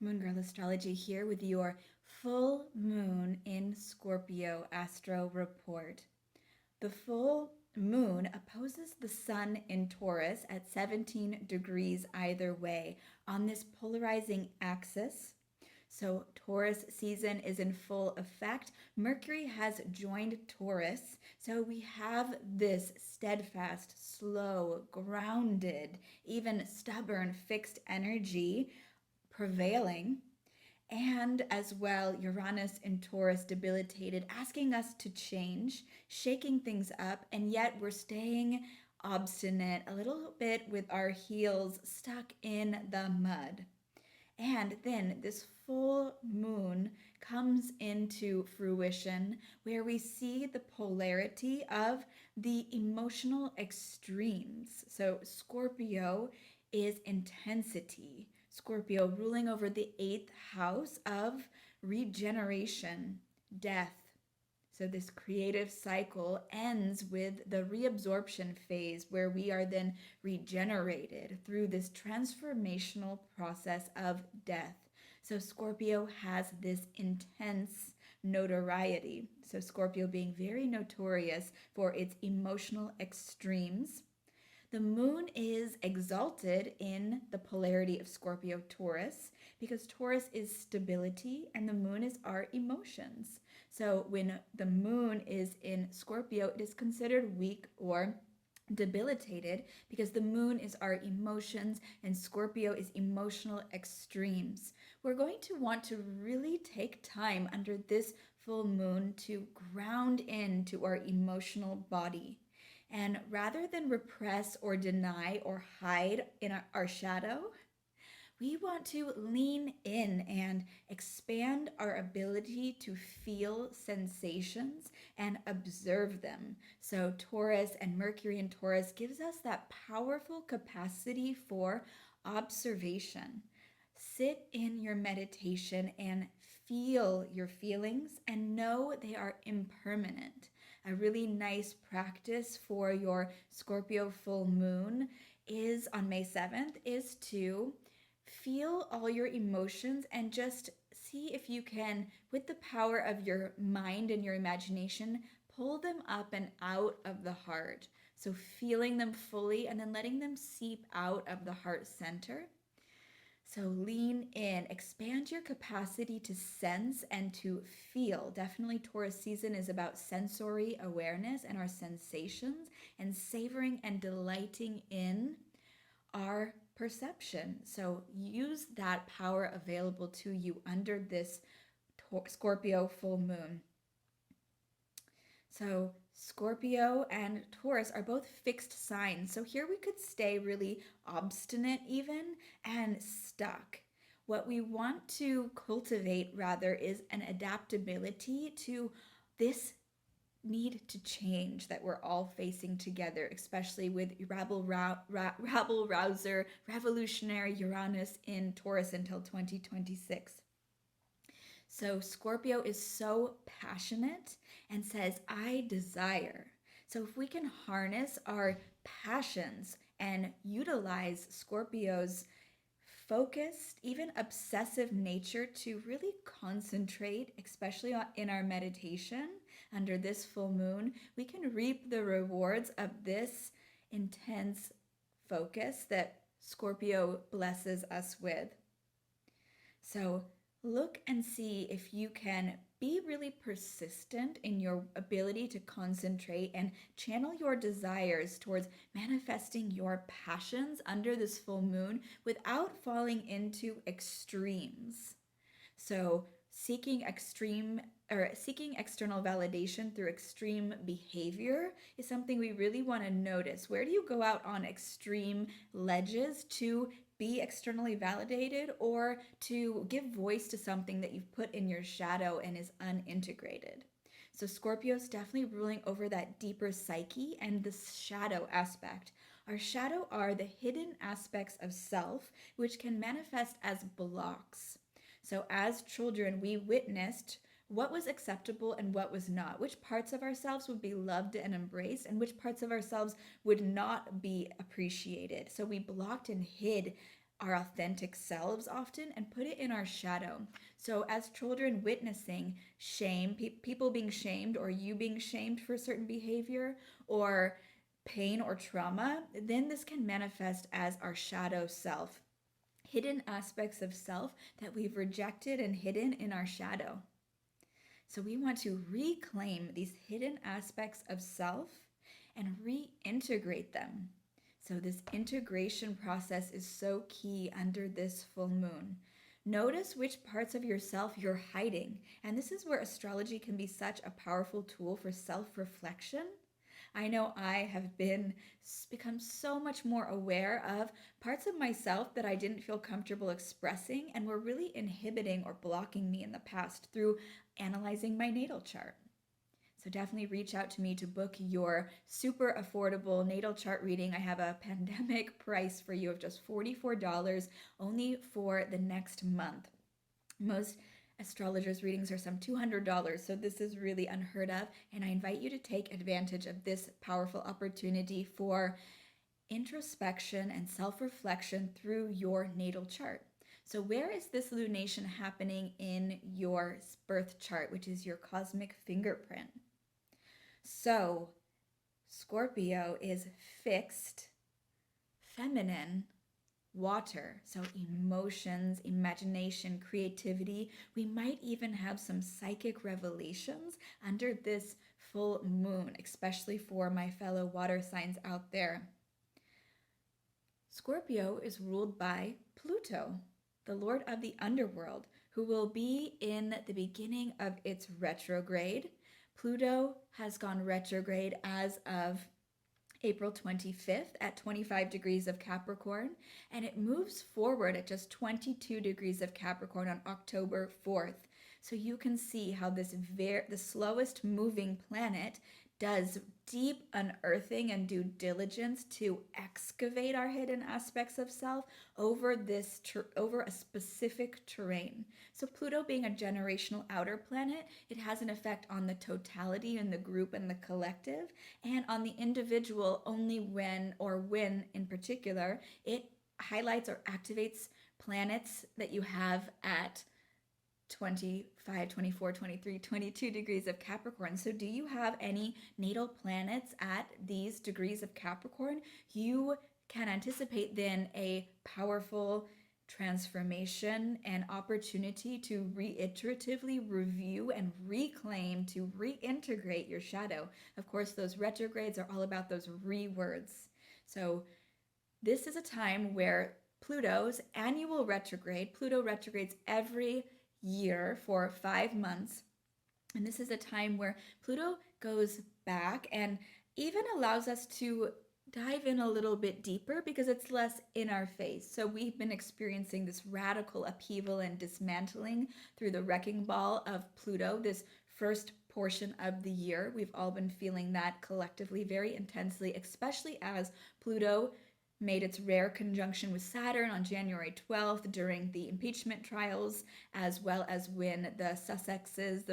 Moon Girl Astrology here with your full moon in Scorpio Astro report. The full moon opposes the sun in Taurus at 17 degrees either way on this polarizing axis. So Taurus season is in full effect. Mercury has joined Taurus. So we have this steadfast, slow, grounded, even stubborn, fixed energy prevailing. And as well, Uranus in Taurus debilitated, asking us to change, shaking things up, and yet we're staying obstinate, a little bit with our heels stuck in the mud. And then this full moon comes into fruition where we see the polarity of the emotional extremes. So Scorpio is intensity. Scorpio ruling over the 8th house of regeneration, death. So this creative cycle ends with the reabsorption phase where we are then regenerated through this transformational process of death. So Scorpio has this intense notoriety. So Scorpio being very notorious for its emotional extremes. The moon is exalted in the polarity of Scorpio Taurus because Taurus is stability and the moon is our emotions. So when the moon is in Scorpio, it is considered weak or debilitated because the moon is our emotions and Scorpio is emotional extremes. We're going to want to really take time under this full moon to ground into our emotional body. And rather than repress or deny or hide in our shadow, we want to lean in and expand our ability to feel sensations and observe them. So Taurus and Mercury in Taurus gives us that powerful capacity for observation. Sit in your meditation and feel your feelings and know they are impermanent. A really nice practice for your Scorpio full moon is on May 7th is to feel all your emotions and just see if you can, with the power of your mind and your imagination, pull them up and out of the heart. So feeling them fully and then letting them seep out of the heart center. So lean in, expand your capacity to sense and to feel. Definitely Taurus season is about sensory awareness and our sensations and savoring and delighting in our perception. So use that power available to you under this Scorpio full moon. So Scorpio and Taurus are both fixed signs. So here we could stay really obstinate even and stuck. What we want to cultivate rather is an adaptability to this need to change that we're all facing together, especially with rabble-rouser, revolutionary Uranus in Taurus until 2026. So Scorpio is so passionate and says, I desire. So if we can harness our passions and utilize Scorpio's focused, even obsessive nature to really concentrate, especially in our meditation under this full moon, we can reap the rewards of this intense focus that Scorpio blesses us with. So look and see if you can be really persistent in your ability to concentrate and channel your desires towards manifesting your passions under this full moon without falling into extremes. So seeking external validation through extreme behavior is something we really want to notice. Where do you go out on extreme ledges to be externally validated or to give voice to something that you've put in your shadow and is unintegrated? So Scorpio is definitely ruling over that deeper psyche and the shadow aspect. Our shadow are the hidden aspects of self, which can manifest as blocks. So as children, we witnessed what was acceptable and what was not, which parts of ourselves would be loved and embraced, and which parts of ourselves would not be appreciated. So we blocked and hid our authentic selves often and put it in our shadow. So as children witnessing shame, people being shamed or you being shamed for certain behavior or pain or trauma, then this can manifest as our shadow self, hidden aspects of self that we've rejected and hidden in our shadow. So we want to reclaim these hidden aspects of self and reintegrate them. So this integration process is so key under this full moon. Notice which parts of yourself you're hiding. And this is where astrology can be such a powerful tool for self-reflection. I know I have become so much more aware of parts of myself that I didn't feel comfortable expressing and were really inhibiting or blocking me in the past through analyzing my natal chart. So definitely reach out to me to book your super affordable natal chart reading. I have a pandemic price for you of just $44 only for the next month. Most astrologers' readings are some $200, so this is really unheard of, and I invite you to take advantage of this powerful opportunity for introspection and self-reflection through your natal chart. So where is this lunation happening in your birth chart, which is your cosmic fingerprint? So Scorpio is fixed, feminine, water. So emotions, imagination, creativity. We might even have some psychic revelations under this full moon, especially for my fellow water signs out there. Scorpio is ruled by Pluto, the lord of the underworld, who will be in the beginning of its retrograde. Pluto has gone retrograde as of April 25th at 25 degrees of Capricorn, and it moves forward at just 22 degrees of Capricorn on October 4th. So you can see how the slowest moving planet does deep unearthing and due diligence to excavate our hidden aspects of self over a specific terrain. So Pluto being a generational outer planet, it has an effect on the totality and the group and the collective, and on the individual only when in particular it highlights or activates planets that you have at 25, 24, 23, 22 degrees of Capricorn. So do you have any natal planets at these degrees of Capricorn? You can anticipate then a powerful transformation and opportunity to reiteratively review and reclaim, to reintegrate your shadow. Of course, those retrogrades are all about those re-words. So this is a time where Pluto's annual retrograde, Pluto retrogrades every year for 5 months. And this is a time where Pluto goes back and even allows us to dive in a little bit deeper because it's less in our face. So we've been experiencing this radical upheaval and dismantling through the wrecking ball of Pluto this first portion of the year. We've all been feeling that collectively very intensely, especially as Pluto made its rare conjunction with Saturn on January 12th during the impeachment trials, as well as when the Sussexes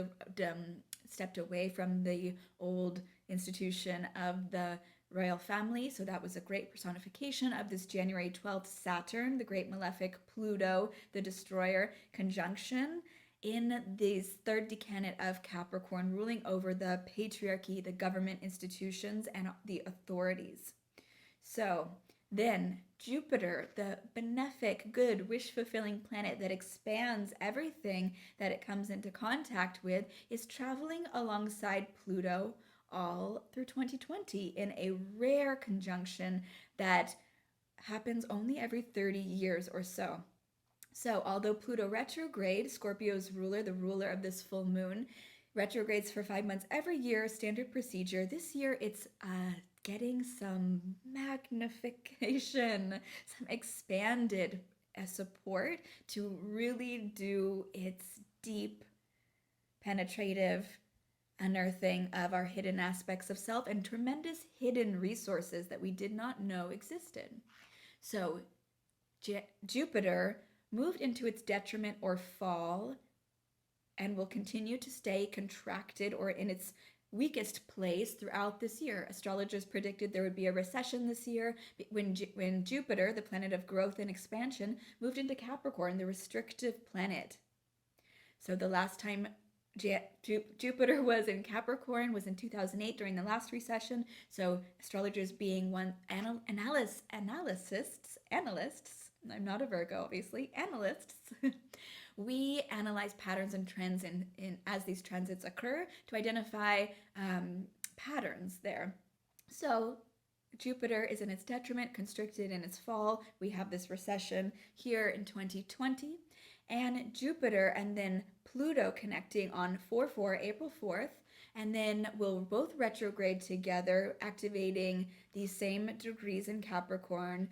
stepped away from the old institution of the royal family. So that was a great personification of this January 12th Saturn, the great malefic Pluto, the destroyer conjunction in this third decanate of Capricorn, ruling over the patriarchy, the government institutions, and the authorities. So then Jupiter, the benefic, good, wish-fulfilling planet that expands everything that it comes into contact with, is traveling alongside Pluto all through 2020 in a rare conjunction that happens only every 30 years or so. So although Pluto retrograde, Scorpio's ruler, the ruler of this full moon, retrogrades for 5 months every year, standard procedure, this year it's getting some magnification, some expanded support to really do its deep, penetrative unearthing of our hidden aspects of self and tremendous hidden resources that we did not know existed. So Jupiter moved into its detriment or fall and will continue to stay contracted or in its weakest place throughout this year. Astrologers predicted there would be a recession this year when Jupiter, the planet of growth and expansion, moved into Capricorn, the restrictive planet. So the last time Jupiter was in Capricorn was in 2008 during the last recession. So astrologers being analysts, I'm not a Virgo, obviously, analysts, we analyze patterns and trends in as these transits occur to identify patterns there. So Jupiter is in its detriment, constricted in its fall. We have this recession here in 2020. And Jupiter and then Pluto connecting on 4/4, April 4th, and then we'll both retrograde together, activating these same degrees in Capricorn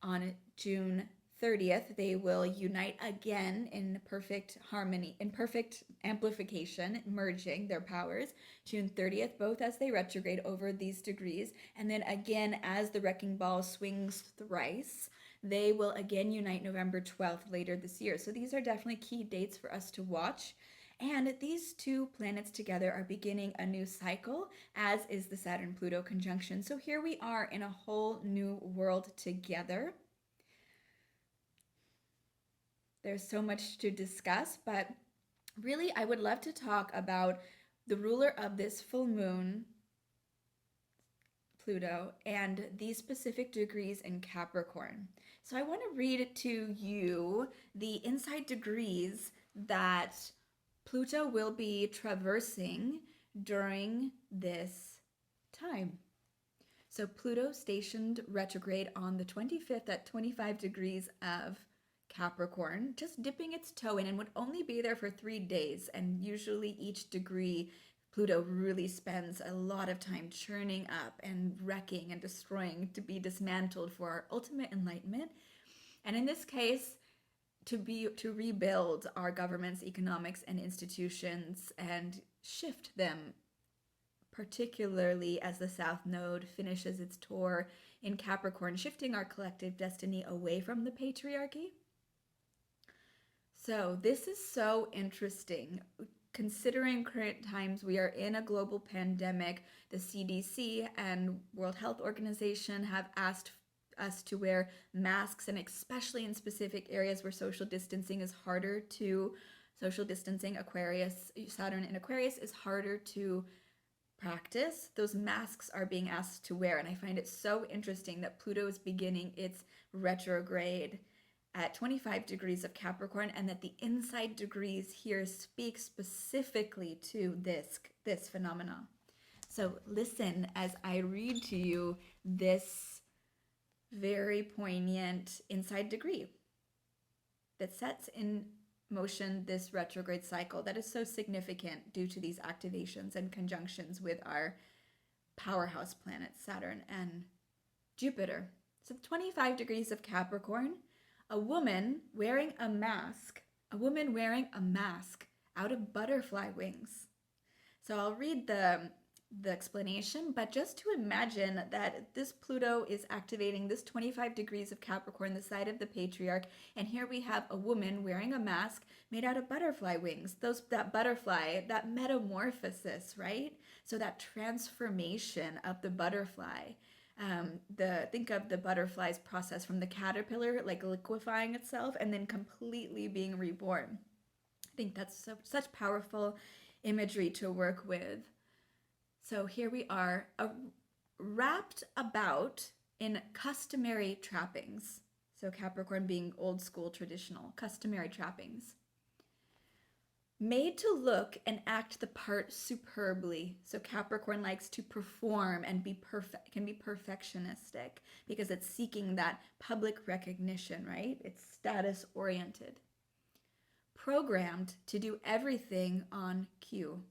on June 30th. They will unite again in perfect harmony, in perfect amplification, merging their powers. June 30th, both as they retrograde over these degrees, and then again as the wrecking ball swings thrice, they will again unite November 12th later this year. So these are definitely key dates for us to watch. And these two planets together are beginning a new cycle, as is the Saturn-Pluto conjunction. So here we are in a whole new world together. There's so much to discuss, but really I would love to talk about the ruler of this full moon, Pluto, and these specific degrees in Capricorn. So I want to read to you the inside degrees that Pluto will be traversing during this time. So Pluto stationed retrograde on the 25th at 25 degrees of Capricorn, just dipping its toe in, and would only be there for 3 days. And usually each degree, Pluto really spends a lot of time churning up and wrecking and destroying to be dismantled for our ultimate enlightenment. And in this case, to rebuild our governments, economics, and institutions and shift them, particularly as the South Node finishes its tour in Capricorn, shifting our collective destiny away from the patriarchy. So this is so interesting. Considering current times, we are in a global pandemic. The CDC and World Health Organization have asked us to wear masks, and especially in specific areas where social distancing, Aquarius, Saturn in Aquarius is harder to practice. Those masks are being asked to wear, and I find it so interesting that Pluto is beginning its retrograde at 25 degrees of Capricorn, and that the inside degrees here speak specifically to this phenomena. So listen as I read to you this very poignant inside degree that sets in motion this retrograde cycle that is so significant due to these activations and conjunctions with our powerhouse planets, Saturn and Jupiter. So 25 degrees of Capricorn, a woman wearing a mask out of butterfly wings. So I'll read the explanation, but just to imagine that this Pluto is activating this 25 degrees of Capricorn, the side of the patriarch, and here we have a woman wearing a mask made out of butterfly wings. That butterfly, that metamorphosis, right? So that transformation of the butterfly. Think of the butterfly's process from the caterpillar, like liquefying itself and then completely being reborn. I think that's such powerful imagery to work with. So here we are, wrapped about in customary trappings. So Capricorn being old school, traditional, customary trappings. Made to look and act the part superbly. So Capricorn likes to perform and can be perfectionistic because it's seeking that public recognition, right? It's status oriented. Programmed to do everything on cue.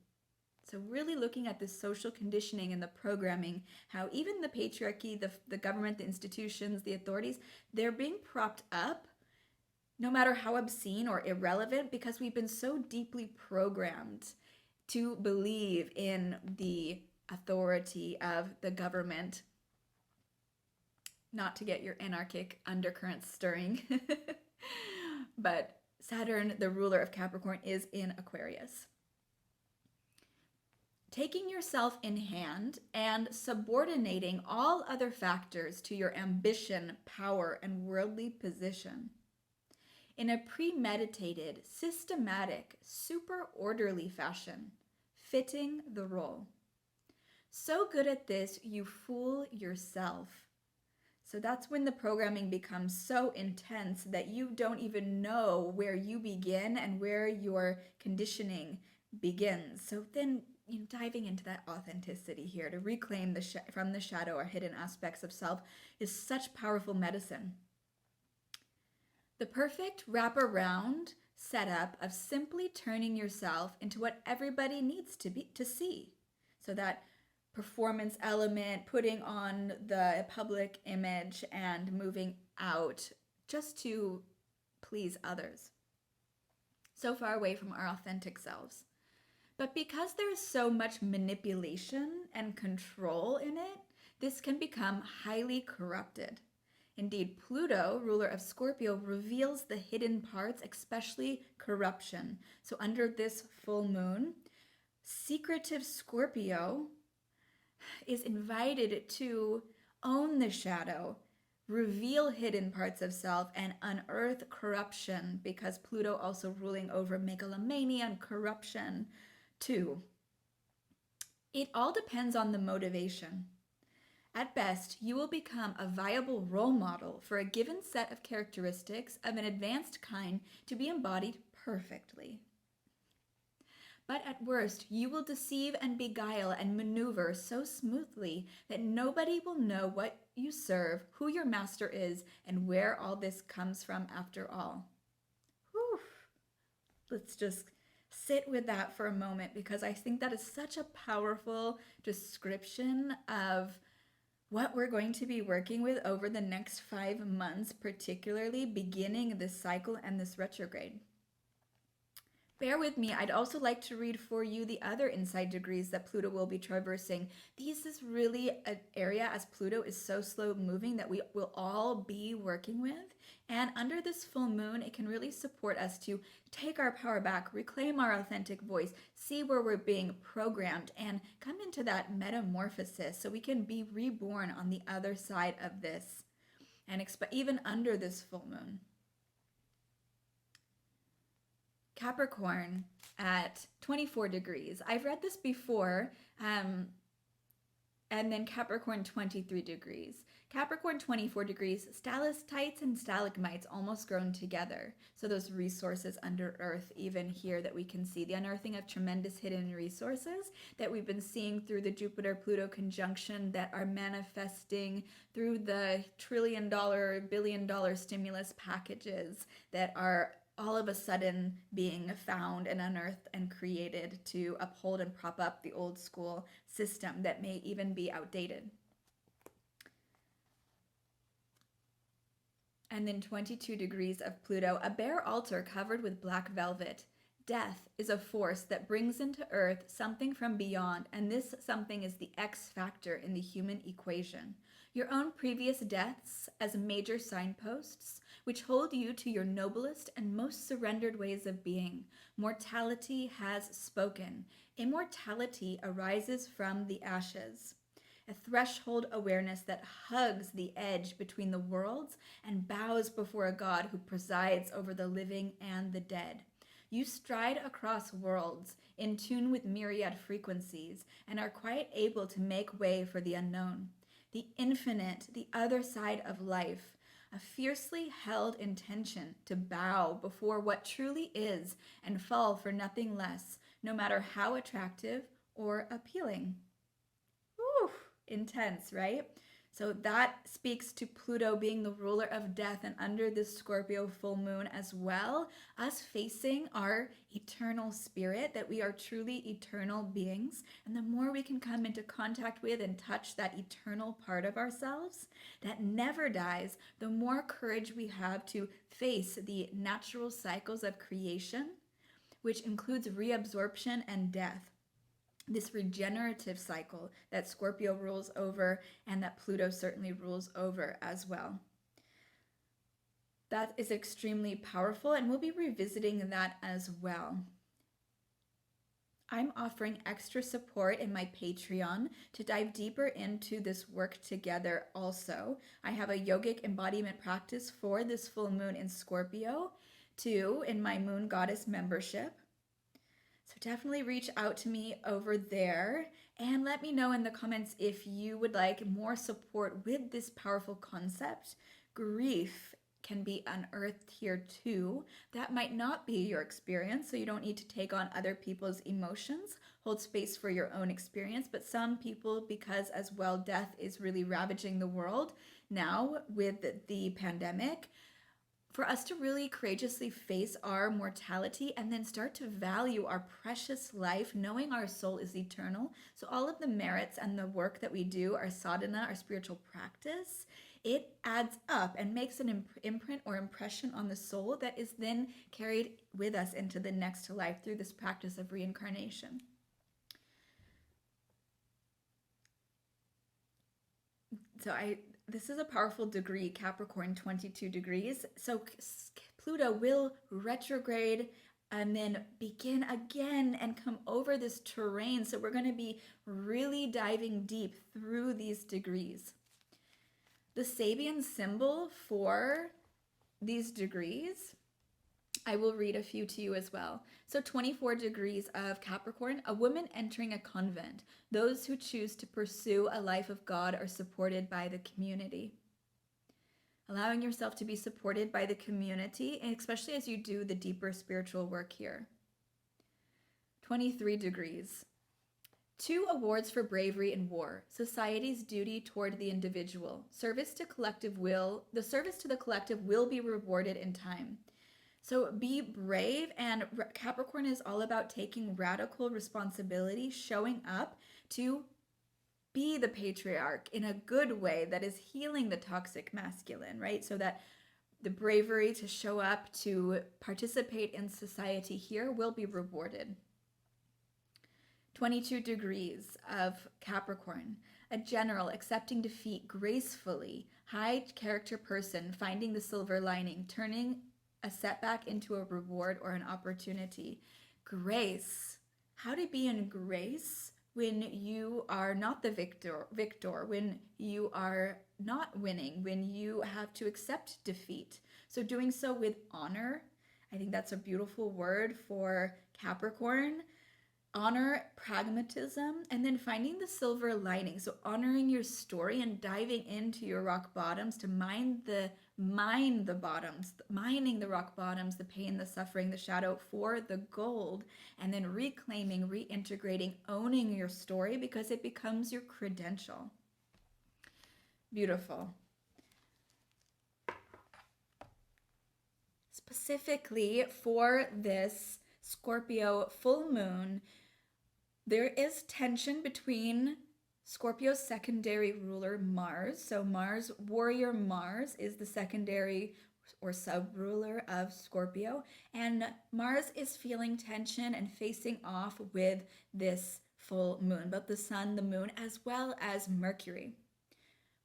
So really looking at the social conditioning and the programming, how even the patriarchy, the government, the institutions, the authorities, they're being propped up no matter how obscene or irrelevant, because we've been so deeply programmed to believe in the authority of the government. Not to get your anarchic undercurrents stirring, but Saturn, the ruler of Capricorn, is in Aquarius. taking yourself in hand and subordinating all other factors to your ambition, power, and worldly position. In a premeditated, systematic, super orderly fashion, fitting the role. So good at this, you fool yourself. So that's when the programming becomes so intense that you don't even know where you begin and where your conditioning begins. So then, diving into that authenticity here to reclaim from the shadow or hidden aspects of self is such powerful medicine. The perfect wraparound setup of simply turning yourself into what everybody needs to see. So that performance element, putting on the public image and moving out just to please others. So far away from our authentic selves. But because there is so much manipulation and control in it, this can become highly corrupted. Indeed, Pluto, ruler of Scorpio, reveals the hidden parts, especially corruption. So under this full moon, secretive Scorpio is invited to own the shadow, reveal hidden parts of self, and unearth corruption, because Pluto also ruling over megalomania and corruption too. It all depends on the motivation. At best, you will become a viable role model for a given set of characteristics of an advanced kind to be embodied perfectly. But at worst, you will deceive and beguile and maneuver so smoothly that nobody will know what you serve, who your master is, and where all this comes from after all. Whew. Let's just sit with that for a moment, because I think that is such a powerful description of what we're going to be working with over the next 5 months, particularly beginning this cycle and this retrograde. Bear with me, I'd also like to read for you the other inside degrees that Pluto will be traversing. This is really an area, as Pluto is so slow moving, that we will all be working with. And under this full moon, it can really support us to take our power back, reclaim our authentic voice, see where we're being programmed, and come into that metamorphosis so we can be reborn on the other side of this, and even under this full moon. Capricorn at 24 degrees. I've read this before, and then Capricorn 23 degrees. Capricorn 24 degrees, stalactites and stalagmites almost grown together. So those resources under earth, even here, that we can see. The unearthing of tremendous hidden resources that we've been seeing through the Jupiter-Pluto conjunction, that are manifesting through the trillion-dollar, billion-dollar stimulus packages that are all of a sudden being found and unearthed and created to uphold and prop up the old school system that may even be outdated. And then 22 degrees of Pluto, a bare altar covered with black velvet. Death is a force that brings into earth something from beyond, and this something is the X factor in the human equation. Your own previous deaths as major signposts, which hold you to your noblest and most surrendered ways of being. Mortality has spoken. Immortality arises from the ashes. A threshold awareness that hugs the edge between the worlds and bows before a God who presides over the living and the dead. You stride across worlds, in tune with myriad frequencies, and are quite able to make way for the unknown. The infinite, the other side of life, a fiercely held intention to bow before what truly is and fall for nothing less, no matter how attractive or appealing. Whew, intense, right? So that speaks to Pluto being the ruler of death, and under this Scorpio full moon as well, us facing our eternal spirit, that we are truly eternal beings. And the more we can come into contact with and touch that eternal part of ourselves that never dies, the more courage we have to face the natural cycles of creation, which includes reabsorption and death. This regenerative cycle that Scorpio rules over and that Pluto certainly rules over as well. That is extremely powerful, and we'll be revisiting that as well. I'm offering extra support in my Patreon to dive deeper into this work together also. I have a yogic embodiment practice for this full moon in Scorpio, too, in my Moon Goddess membership. So definitely reach out to me over there and let me know in the comments if you would like more support with this powerful concept. Grief can be unearthed here too. That might not be your experience, so you don't need to take on other people's emotions. Hold space for your own experience. But some people, because as well, death is really ravaging the world now with the pandemic, for us to really courageously face our mortality and then start to value our precious life, knowing our soul is eternal. So all of the merits and the work that we do, our sadhana, our spiritual practice, it adds up and makes an imprint or impression on the soul that is then carried with us into the next life through this practice of reincarnation. So this is a powerful degree, Capricorn, 22 degrees. So Pluto will retrograde and then begin again and come over this terrain. So we're going to be really diving deep through these degrees. The Sabian symbol for these degrees, I will read a few to you as well. So 24 degrees of Capricorn, a woman entering a convent. Those who choose to pursue a life of God are supported by the community. Allowing yourself to be supported by the community, and especially as you do the deeper spiritual work here. 23 degrees. 2 awards for bravery in war. Society's duty toward the individual. The service to the collective will be rewarded in time. So be brave, and Capricorn is all about taking radical responsibility, showing up to be the patriarch in a good way that is healing the toxic masculine, right? So that the bravery to show up, to participate in society here will be rewarded. 22 degrees of Capricorn, a general accepting defeat gracefully, high character person finding the silver lining, turning a setback into a reward or an opportunity. Grace. How to be in grace when you are not the victor, when you are not winning, when you have to accept defeat. So doing so with honor. I think that's a beautiful word for Capricorn. Honor, pragmatism, and then finding the silver lining. So honoring your story and diving into your rock bottoms to mining the rock bottoms, the pain, the suffering, the shadow for the gold, and then reclaiming, reintegrating, owning your story because it becomes your credential. Beautiful. Specifically for this Scorpio full moon, there is tension between Scorpio's secondary ruler, Mars. So Mars, warrior Mars, is the secondary or sub-ruler of Scorpio. And Mars is feeling tension and facing off with this full moon, both the sun, the moon, as well as Mercury.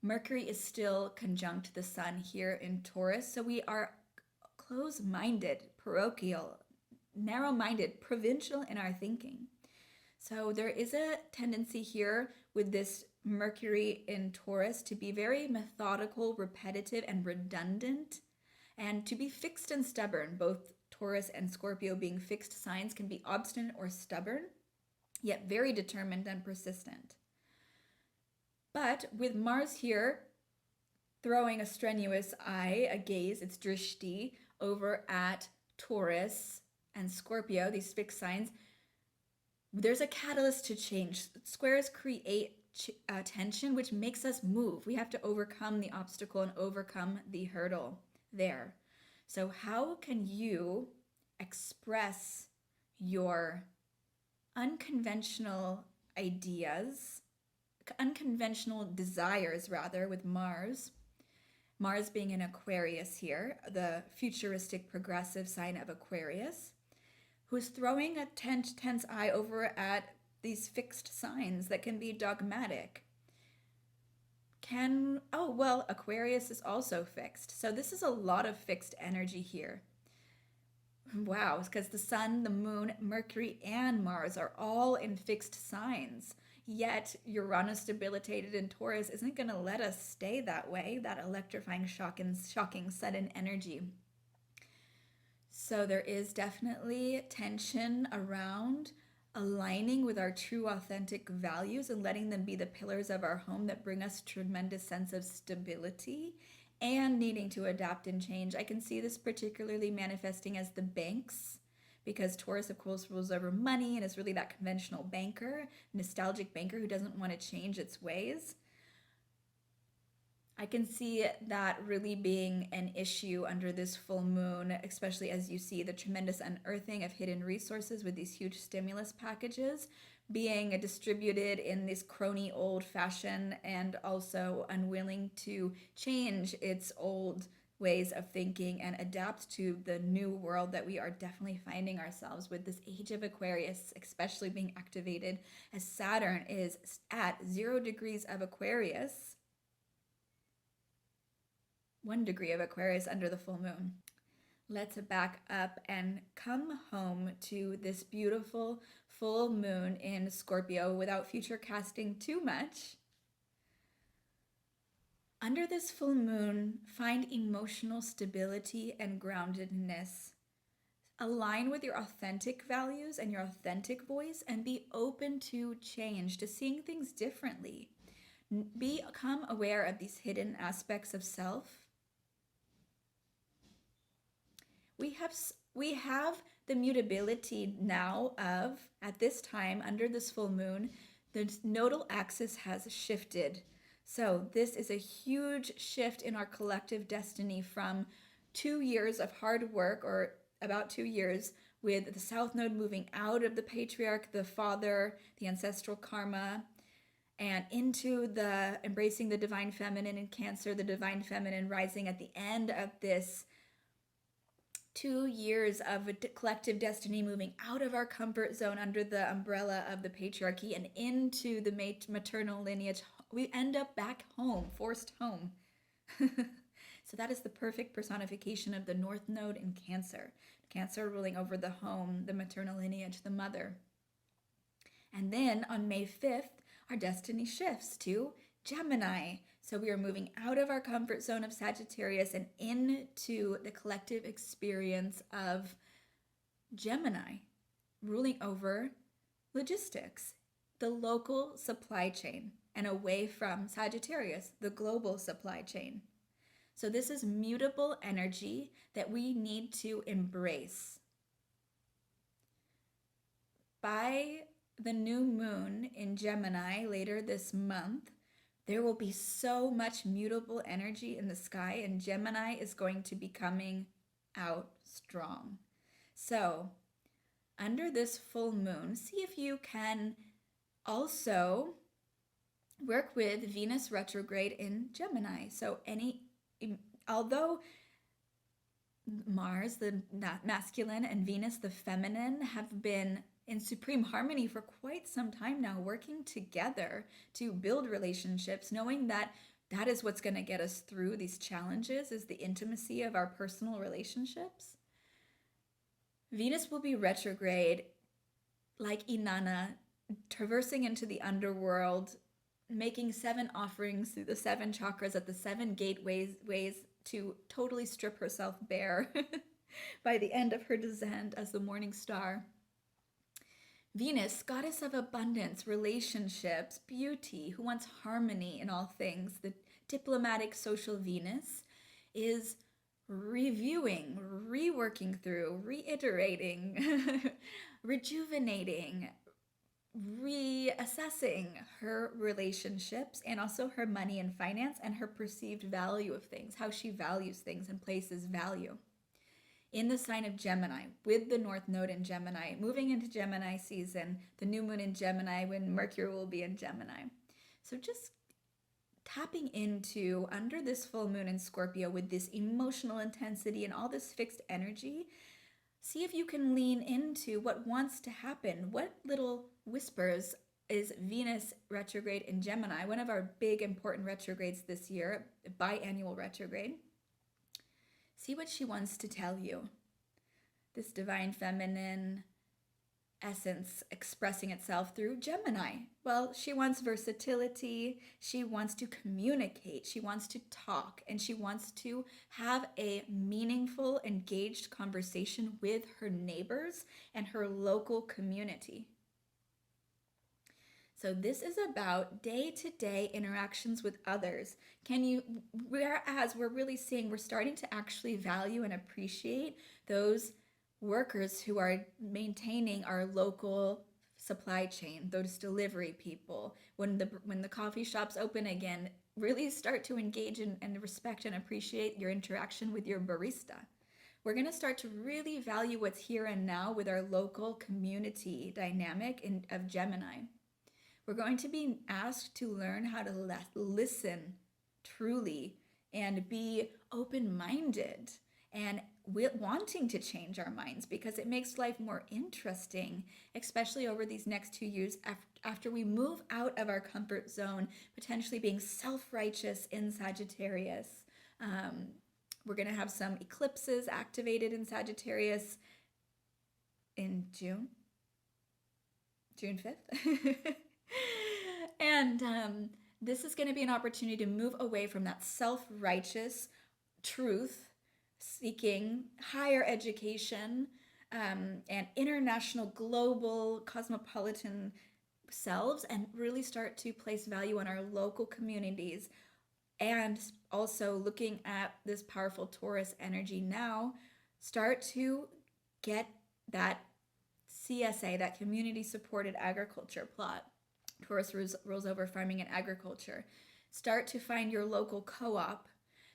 Mercury is still conjunct the sun here in Taurus. So we are close-minded, parochial, narrow-minded, provincial in our thinking. So there is a tendency here with this Mercury in Taurus to be very methodical, repetitive, and redundant, and to be fixed and stubborn. Both Taurus and Scorpio being fixed signs can be obstinate or stubborn, yet very determined and persistent. But with Mars here throwing a strenuous eye, a gaze, its drishti, over at Taurus and Scorpio, these fixed signs, there's a catalyst to change. Squares create tension, which makes us move. We have to overcome the obstacle and overcome the hurdle there. So how can you express your unconventional ideas, unconventional desires rather, with Mars? Mars being in Aquarius here, the futuristic progressive sign of Aquarius, who's throwing a tense eye over at these fixed signs that can be dogmatic. Aquarius is also fixed. So this is a lot of fixed energy here. Wow, because the sun, the moon, Mercury, and Mars are all in fixed signs. Yet Uranus debilitated in Taurus isn't going to let us stay that way, that electrifying, shocking sudden energy. So there is definitely tension around aligning with our true authentic values and letting them be the pillars of our home that bring us tremendous sense of stability and needing to adapt and change. I can see this particularly manifesting as the banks, because Taurus, of course, rules over money and is really that conventional banker, nostalgic banker who doesn't want to change its ways. I can see that really being an issue under this full moon, especially as you see the tremendous unearthing of hidden resources with these huge stimulus packages being distributed in this crony old fashion and also unwilling to change its old ways of thinking and adapt to the new world that we are definitely finding ourselves with, this age of Aquarius especially being activated as Saturn is at 0 degrees of Aquarius, 1 degree of Aquarius under the full moon. Let's back up and come home to this beautiful full moon in Scorpio without future casting too much. Under this full moon, find emotional stability and groundedness. Align with your authentic values and your authentic voice and be open to change, to seeing things differently. Become aware of these hidden aspects of self. We have the mutability now of, at this time, under this full moon, the nodal axis has shifted. So this is a huge shift in our collective destiny from 2 years of hard work, or about 2 years, with the South Node moving out of the patriarch, the father, the ancestral karma, and into the embracing the divine feminine in Cancer, the divine feminine rising at the end of this 2 years of a collective destiny, moving out of our comfort zone under the umbrella of the patriarchy and into the maternal lineage. We end up back home, forced home. So that is the perfect personification of the North Node in Cancer. Cancer ruling over the home, the maternal lineage, the mother. And then on May 5th, our destiny shifts to Gemini. So we are moving out of our comfort zone of Sagittarius and into the collective experience of Gemini, ruling over logistics, the local supply chain, and away from Sagittarius, the global supply chain. So this is mutable energy that we need to embrace. By the new moon in Gemini later this month, there will be so much mutable energy in the sky, and Gemini is going to be coming out strong. So under this full moon, see if you can also work with Venus retrograde in Gemini. So although Mars, the masculine, and Venus, the feminine, have been in supreme harmony for quite some time now, working together to build relationships, knowing that that is what's going to get us through these challenges, is the intimacy of our personal relationships. Venus will be retrograde like Inanna, traversing into the underworld, making 7 offerings through the 7 chakras at the 7 gateways to totally strip herself bare by the end of her descent as the morning star. Venus, goddess of abundance, relationships, beauty, who wants harmony in all things, the diplomatic social Venus, is reviewing, reworking through, reiterating, rejuvenating, reassessing her relationships and also her money and finance and her perceived value of things, how she values things and places value. In the sign of Gemini, with the North Node in Gemini, moving into Gemini season, the new moon in Gemini, when Mercury will be in Gemini. So just tapping into, under this full moon in Scorpio, with this emotional intensity and all this fixed energy, see if you can lean into what wants to happen. What little whispers is Venus retrograde in Gemini, one of our big important retrogrades this year, biannual retrograde. See what she wants to tell you. this divine feminine essence expressing itself through Gemini. Well, she wants versatility, she wants to communicate, she wants to talk, and she wants to have a meaningful, engaged conversation with her neighbors and her local community. So this is about day-to-day interactions with others. Whereas we're really seeing, we're starting to actually value and appreciate those workers who are maintaining our local supply chain, those delivery people. When the coffee shops open again, really start to engage and respect and appreciate your interaction with your barista. We're going to start to really value what's here and now with our local community dynamic of Gemini. We're going to be asked to learn how to listen truly and be open-minded and wanting to change our minds, because it makes life more interesting, especially over these next 2 years after we move out of our comfort zone, potentially being self-righteous in Sagittarius. We're going to have some eclipses activated in Sagittarius in June 5th. And this is going to be an opportunity to move away from that self-righteous truth seeking higher education and international, global, cosmopolitan selves, and really start to place value on our local communities. And also looking at this powerful Taurus energy now, start to get that CSA, that community supported agriculture plot. Taurus rules over farming and agriculture. Start to find your local co-op.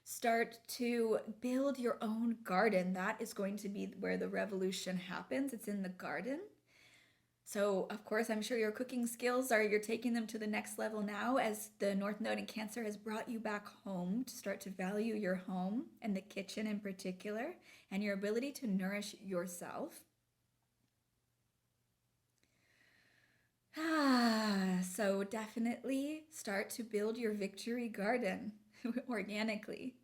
Start to build your own garden. That is going to be where the revolution happens. It's in the garden. So, of course, I'm sure your cooking skills you're taking them to the next level now, as the North Node in Cancer has brought you back home to start to value your home and the kitchen in particular, and your ability to nourish yourself. So definitely start to build your victory garden organically.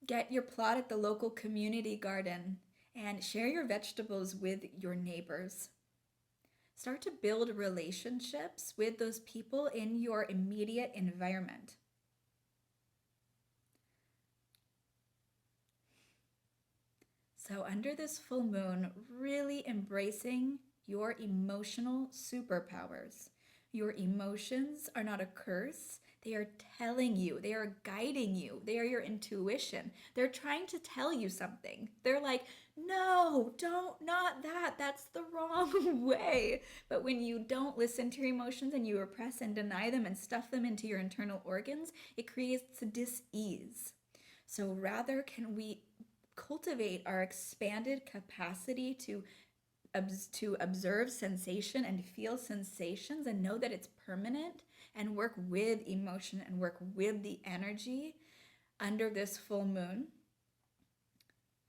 Get your plot at the local community garden and share your vegetables with your neighbors. Start to build relationships with those people in your immediate environment. So under this full moon, really embracing your emotional superpowers. Your emotions are not a curse. They are telling you, they are guiding you, they are your intuition. They're trying to tell you something. They're like, no, not that. That's the wrong way. But when you don't listen to your emotions and you repress and deny them and stuff them into your internal organs, it creates a dis-ease. So rather, can we cultivate our expanded capacity to observe sensation and feel sensations and know that it's permanent, and work with emotion and work with the energy under this full moon.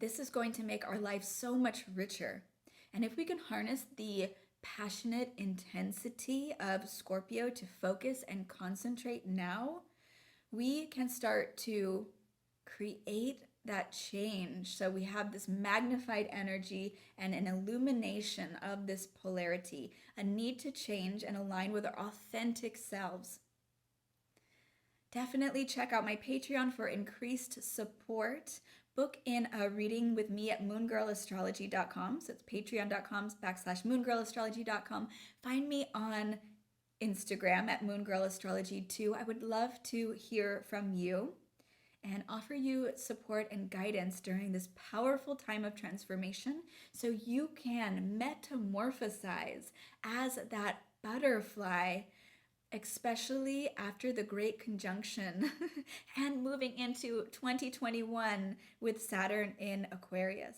This is going to make our life so much richer. And if we can harness the passionate intensity of Scorpio to focus and concentrate now, we can start to create that change. So we have this magnified energy and an illumination of this polarity, a need to change and align with our authentic selves. Definitely check out my Patreon for increased support. Book in a reading with me at moongirlastrology.com. So it's patreon.com/moongirlastrology.com. Find me on Instagram at moongirlastrology2. I would love to hear from you and offer you support and guidance during this powerful time of transformation, so you can metamorphosize as that butterfly, especially after the Great Conjunction and moving into 2021 with Saturn in Aquarius.